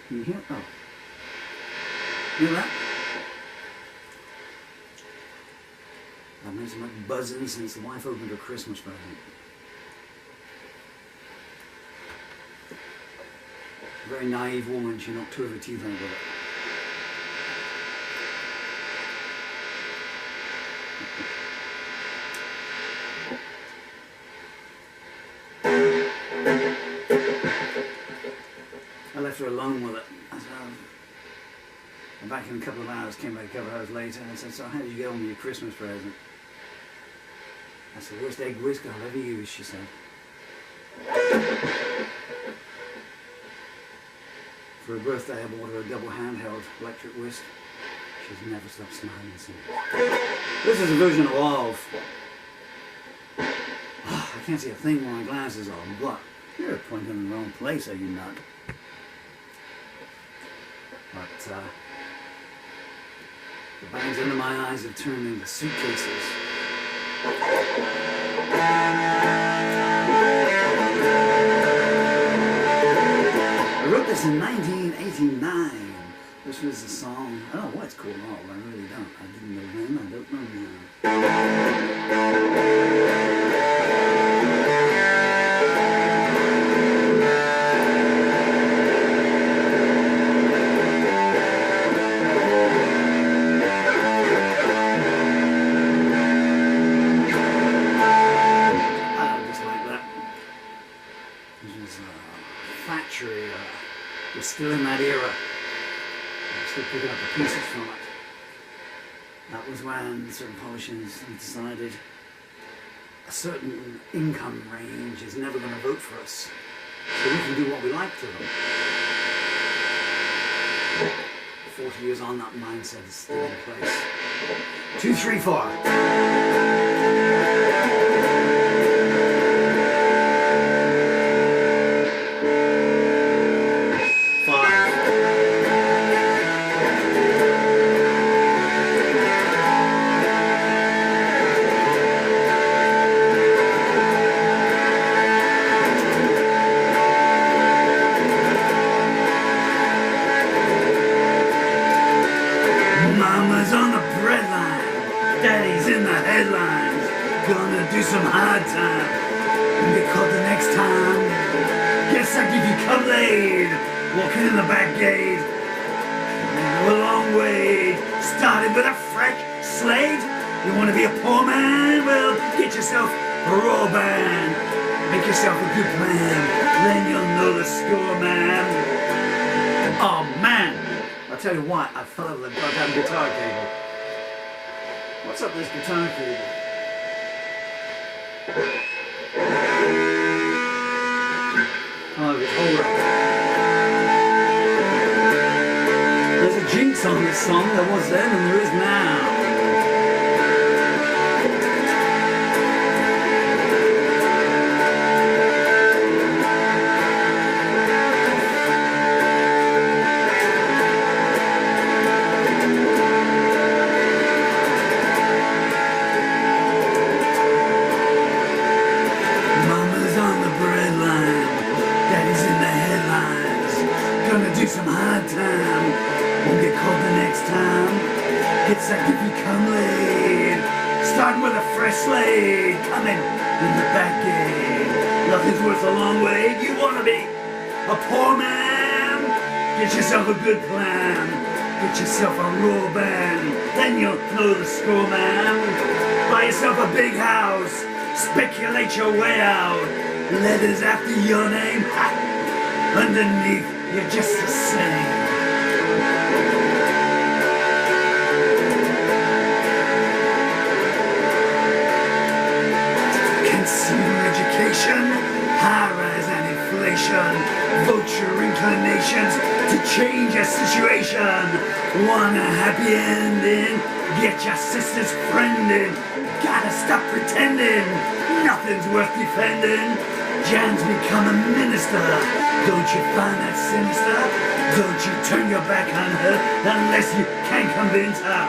Can you hear? Oh. Hear that? I've made so much buzzing since the wife opened her Christmas present. A very naive woman, she knocked 2 of her teeth out with it. I left her alone with it. I said, I'm back in a couple of hours, came back a couple of hours later, and I said, so how did you get on with your Christmas present? That's the worst egg whisk I'll ever use, she said. For her birthday, I bought her a double handheld electric whisk. She's never stopped smiling since. This is a version of Olf. I can't see a thing with my glasses on, but you're pointing in the wrong place, are you nut? But the bags under my eyes have turned into suitcases. I wrote this in 1989. This was a song. I don't know what it's called at all. I really don't. I didn't know then. I don't know still in that era. I'm still picking up the pieces from it. That was when certain publishers decided a certain income range is never going to vote for us. So we can do what we like to them. 40 years on, that mindset is still in place. 2, 3, 4. Do some hard time and get caught the next time. Get sucked if you come late, walking in the back gate. Go a long way, started with a fresh slate. You want to be a poor man? Well, get yourself a raw band. Make yourself a good plan, then you'll know the score, man. Oh man, I'll tell you what, I fell over the goddamn guitar cable. What's up with this guitar cable? Oh, it's over. There's a jinx on this song. There was then and there is now. Some hard time, won't get caught the next time. Get sacked if you come late. Starting with a fresh slate, coming in the back gate. Nothing's worth a long wait. You wanna be a poor man? Get yourself a good plan. Get yourself a raw band, then you'll know the score, man. Buy yourself a big house, speculate your way out. Letters after your name, underneath. You're just the same. Consumer education, high rise and inflation. Vote your inclinations to change your situation. Want a happy ending? Get your sister's friend in. Gotta stop pretending. Nothing's worth defending. Jan's become a minister. Don't you find that sinister? Don't you turn your back on her unless you can convince her.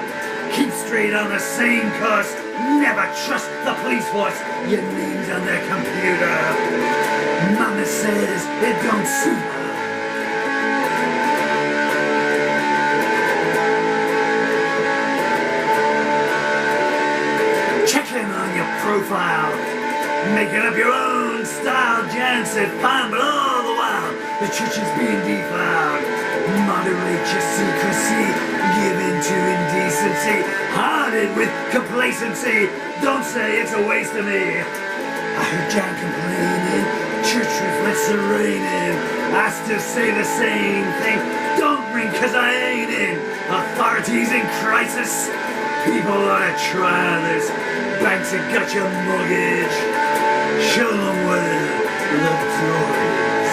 Keep straight on the same course. Never trust the police force. Your name's on their computer. Mama says it don't suit her. profile. Making up your own style, Jan said fine, but all the while the church is being defiled. Moderate your secrecy, give in to indecency, hearted with complacency. Don't say it's a waste of me. I heard Jan complaining, church reflects the raining. I still say the same thing, don't ring cause I ain't in. Authorities in crisis, people ought to try this. Banks have got your mortgage, show them where the door is.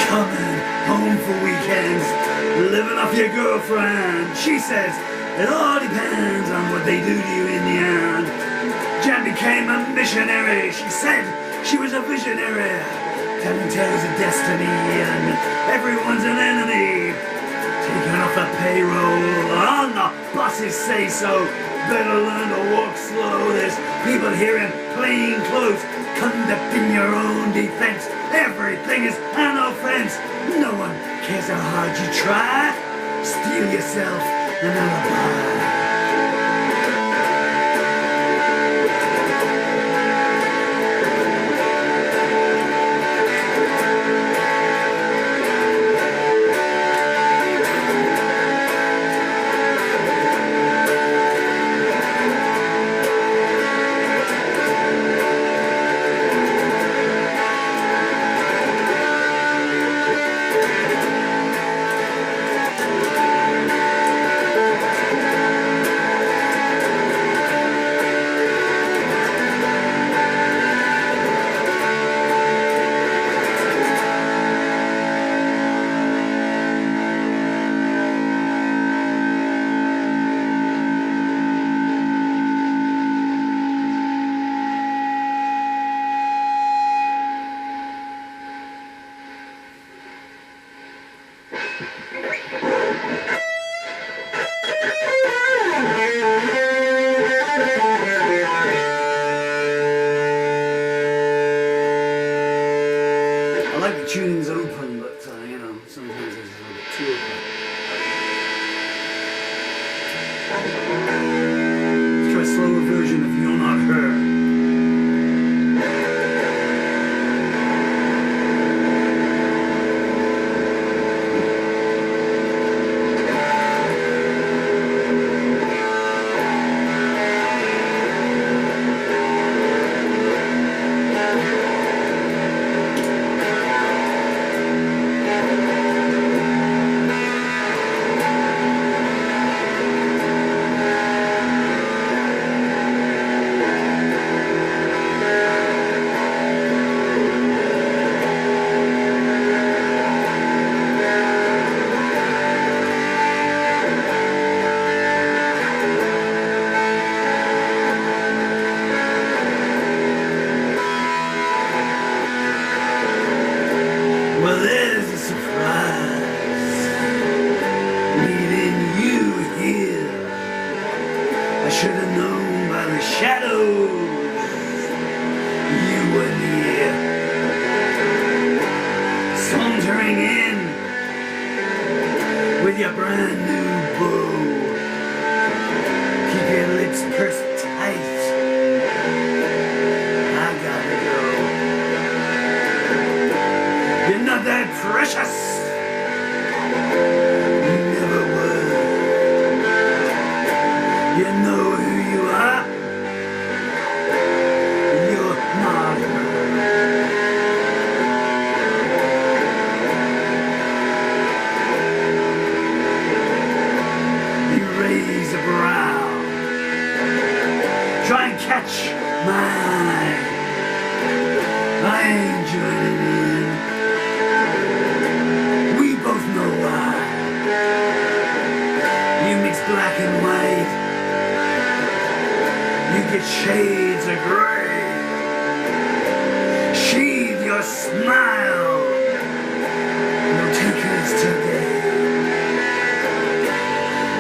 Coming home for weekends, living off your girlfriend. She says it all depends on what they do to you in the end. Jan became a missionary. She said she was a visionary, telling tales of destiny and everyone's an enemy. Taken off the payroll on the bosses say so. Better learn to walk slow. There's people here in plain clothes conducting your own defense. Everything is an offense. No one cares how hard you try. Steal yourself an alibi. I like the tuning's open, but you know, sometimes it's a little bit too open. Let's try a slower version if you're not her. Well, there's a surprise meeting you here. I should have known by the shadows you were near. Sauntering in with your brand new bow. Keep your lips pursed tight. I gotta go. You're not that precious. You never were. You know who you are. You're not her. You raise a brow. Try and catch my eye. I ain't joining in. Both know why. You mix black and white. You get shades of gray. Sheathe your smile. No takers today.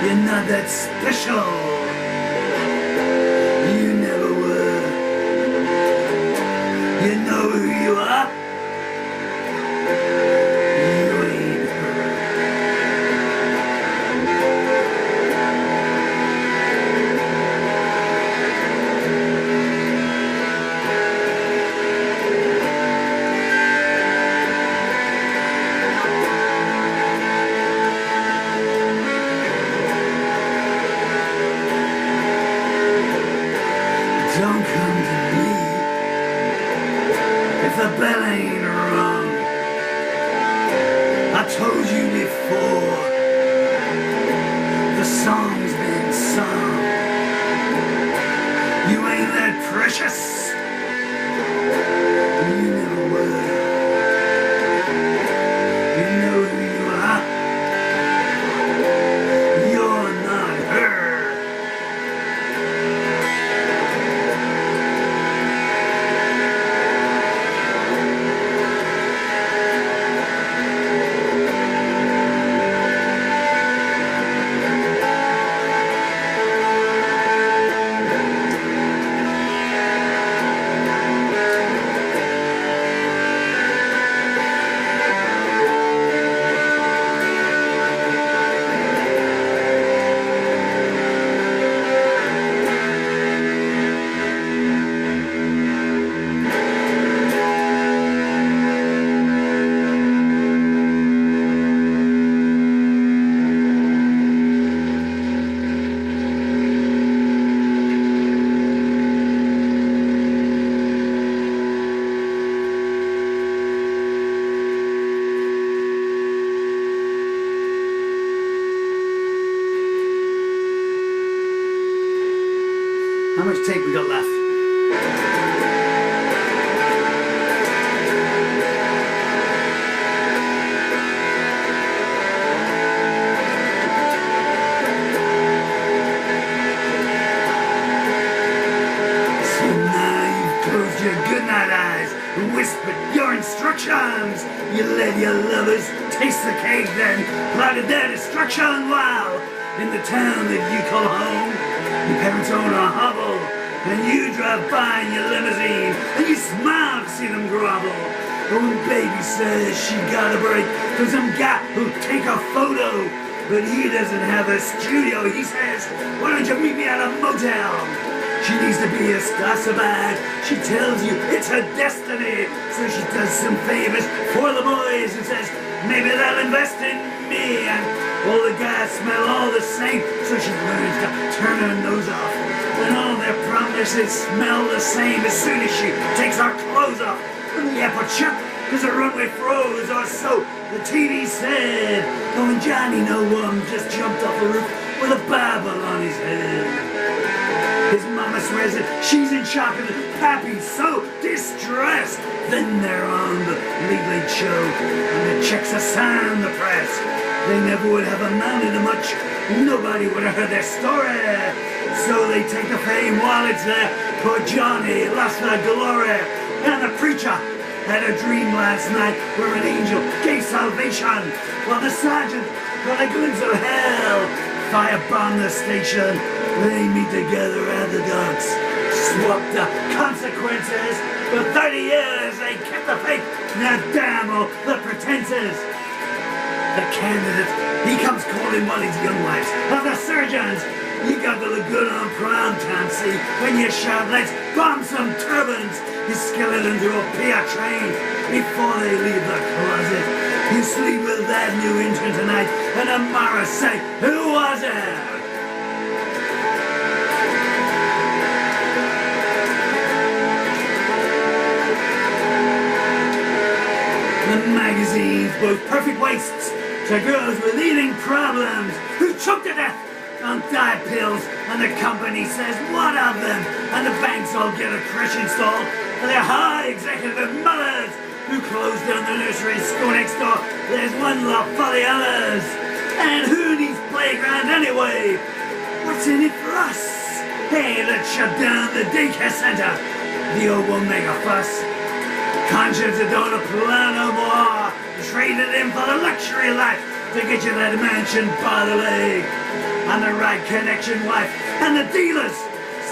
You're not that special. You never were. You know who you are. to me. If the bell ain't rung, I told you before, the song's been sung. You ain't that precious. You never were. You know who you are. You're not her. How much tape we got left? So now you've closed your goodnight eyes and whispered your instructions. You let your lovers taste the cake, then plotted their destruction while in the town that you call home. Your parents own a hovel, and you drive by in your limousine, and you smile to see them grovel. But when baby says she got a break from some guy who'll take a photo, but he doesn't have a studio, he says, why don't you meet me at a motel? She needs to be a star so bad, she tells you it's her destiny. So she does some favors for the boys and says, maybe they'll invest in me. And all the guys smell all the same, so she learns to turn her nose off. And all their promises smell the same as soon as she takes her clothes off. And the airport shut because the runway froze, or so the TV said. Oh, and Johnny No One just jumped off the roof with a Bible on his head. His mama swears that she's in shock and Pappy's so distressed. Then they're on the Late Late Show, and the checks assign the press. They never would have amounted to much. Nobody would have heard their story. So they take the fame while it's there. Poor Johnny lost the glory. And the preacher had a dream last night where an angel gave salvation, while the sergeant got a glimpse of hell. Firebomb the station. They meet together at the docks. Swap the consequences. For 30 years they kept the faith. Now damn all the pretenses. The candidate, he comes calling one of his young wives of the surgeons. You got to look good on prime time, see, when you shout, let's bomb some turbans. His skeletons will pay a train before they leave the closet. You sleep with that new intern tonight, and tomorrow say, who was it? The magazines both perfect wastes to girls with eating problems who choke to death on diet pills, and the company says what of them, and the banks all get a creche installed, and their high executive mothers who close down the nursery school next door. There's one lot for the others, and who needs playground anyway? What's in it for us? Hey, let's shut down the daycare center. The old won't make a fuss. Conscience that don't apply no more. Trade it in for the luxury life to get you that mansion by the lake. And the right connection wife and the dealers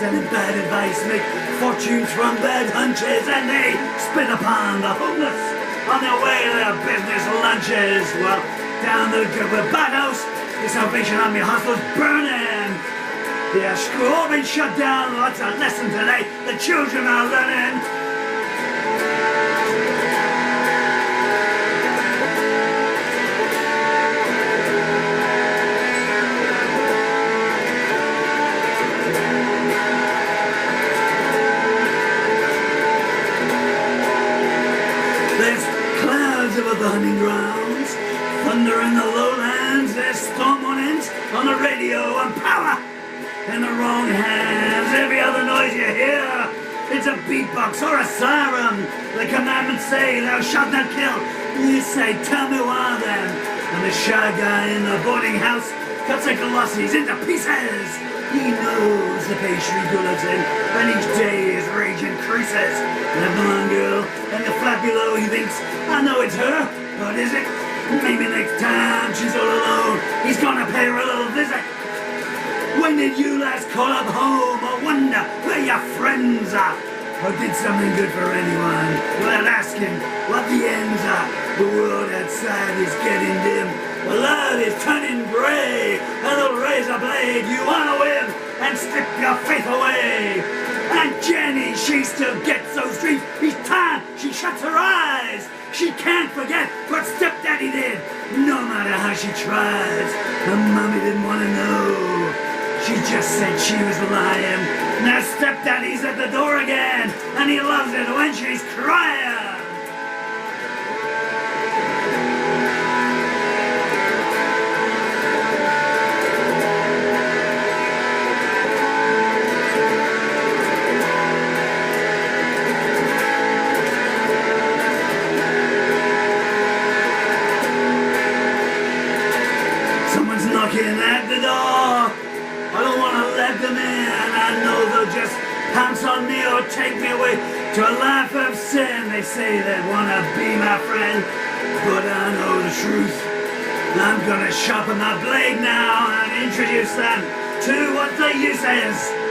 selling bad advice make fortunes from bad hunches, and they spit upon the homeless on their way to their business lunches. Well, down the bad house, the Salvation Army hostels burning. The school all been shut down. What's a lesson today? The children are learning. climbing grounds. Thunder in the lowlands, there's storm warnings on the radio, and power in the wrong hands. Every other noise you hear, it's a beatbox or a siren. The commandments say thou shalt not kill. You say, tell me why then. And the shy guy in the boarding house cuts the glossies into pieces. He knows the pastry gelatin, and each day his rage increases. The blonde girl and the flat below, he thinks, I know it's her, but is it? Maybe next time she's all alone, he's gonna pay her a little visit. When did you last call up home or wonder where your friends are? Or did something good for anyone without asking what the ends are? The world outside is getting dim, the light is turning grey, and the razor blade you wanna win and strip your faith away. And Jenny, she still gets those dreams each time she shuts her eyes. She can't forget what stepdaddy did, no matter how she tries. Her mommy didn't want to know, she just said she was lying. Now stepdaddy's at the door again, and he loves it when she's crying. Someone's knocking at the door. I don't want to let them in. I know they'll just pounce on me or take me away to a life of sin. They say they want to be my friend, but I know the truth. I'm gonna sharpen my blade now and introduce them to what the use is.